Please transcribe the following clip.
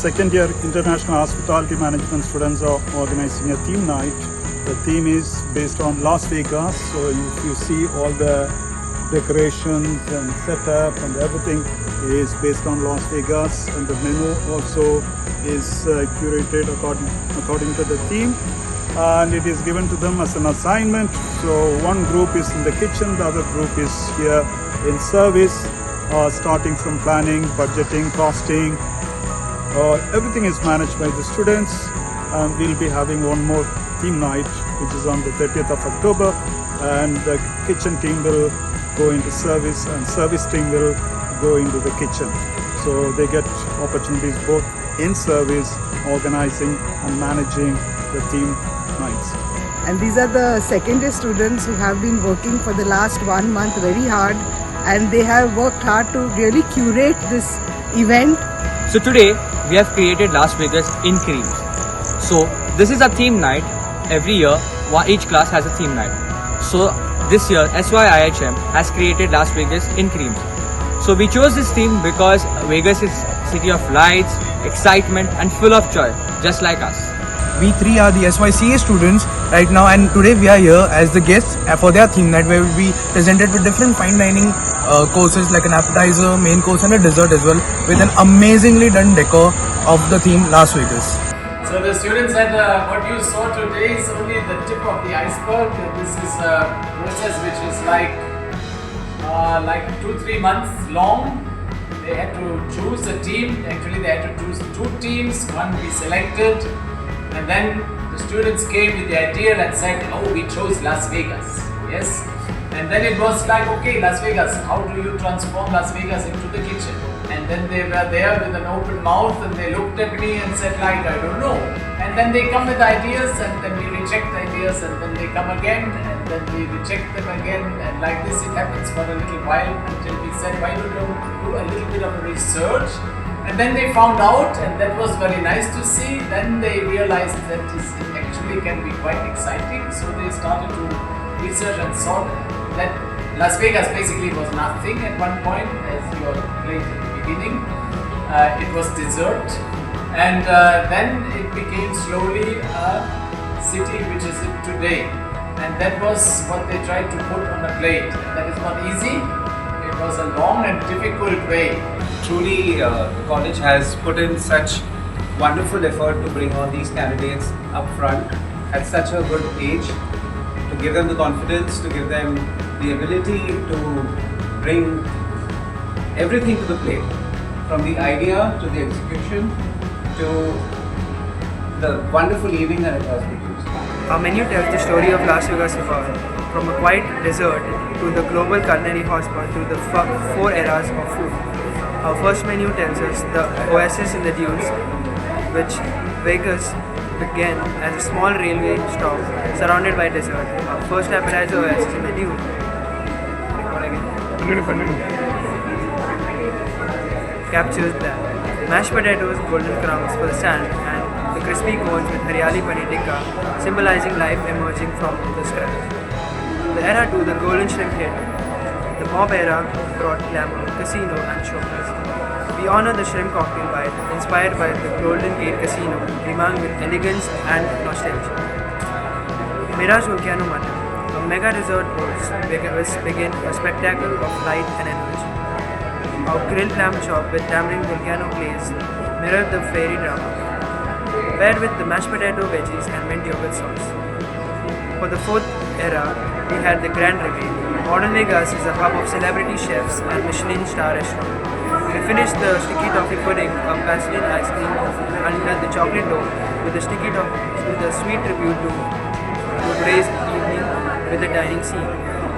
second year International Hospitality Management students are organizing a theme night. The theme is based on Las Vegas. So if you see all the decorations and setup and everything is based on Las Vegas, and the menu also is curated according to the theme, and it is given to them as an assignment. So one group is in the kitchen, the other group is here in service, starting from planning, budgeting, costing. Everything is managed by the students, and we'll be having one more theme night which is on the 30th of October, and the kitchen team will go into service and service team will go into the kitchen. So they get opportunities both in service, organizing and managing the theme nights. And these are the second year students who have been working for the last 1 month very hard, and they have worked hard to really curate this event. So today we have created Las Vegas in creams. So this is a theme night. Every year each class has a theme night. So this year VMSIIHE has created Las Vegas in creams. So we chose this theme because Vegas is city of lights, excitement and full of joy, just like us. We three are the SYCA students right now, and today we are here as the guests for their theme night, where we will be presented with different fine dining courses like an appetizer, main course and a dessert as well, with an amazingly done decor of the theme Las Vegas. So the students said what you saw today is only the tip of the iceberg. This is a process which is like 2-3 months long. They had to choose a team. Actually they had to choose 2 teams, one we selected, and then the students came with the idea and said, oh, we chose Las Vegas. Yes. And then it was like, okay, Las Vegas, how do you transform Las Vegas into the kitchen? And then they were there with an open mouth and they looked at me and said like, I don't know. And then they come with ideas and then we reject ideas, and then they come again and then we reject them again, and like this it happens for a little while until we said, why don't you do a little bit of research? And then they found out, and that was very nice to see. Then they realized that this actually can be quite exciting. So they started to research and saw that Las Vegas basically was nothing at one point, as you explained at the beginning. It was dessert, and then it became slowly a city which is it today. And that was what they tried to put on a plate. That is not easy. It was a long and difficult way. Truly, the college has put in such wonderful effort to bring all these candidates up front at such a good age, to give them the confidence, to give them the ability to bring everything to the plate, from the idea to the execution to the wonderful evening that it has produced. Our menu tells the story of Las Vegas from a quiet desert to the global culinary hotspot to the 4 eras of food. Our first menu tells us the oasis in the dunes, which Vegas began as a small railway stop surrounded by desert. Our first appetizer oasis in the dunes captures that. Mashed potatoes, golden crumbs for the stand, and the crispy cones with Haryali Paneer Tikka, symbolizing life emerging from the scratch. The era 2, the golden shrimp hit. The mob era brought glamour, casino and showbiz. We honor the shrimp cocktail bite, inspired by the Golden Gate Casino, rhyming with elegance and nostalgia. Mirage Volcano Mutton, a mega dessert course, begin a spectacle of light and energy. Our grilled lamb chop with tamarind volcano glaze mirrored the fairy drama, paired with the mashed potato veggies and mint yogurt sauce. For the 4th era, we had the Grand Reveal. Modern Vegas is a hub of celebrity chefs and Michelin star restaurants. We finished the sticky toffee pudding, a pastel ice cream under the chocolate dome, with the sticky toffee, with a sweet tribute to today's evening with the dining scene.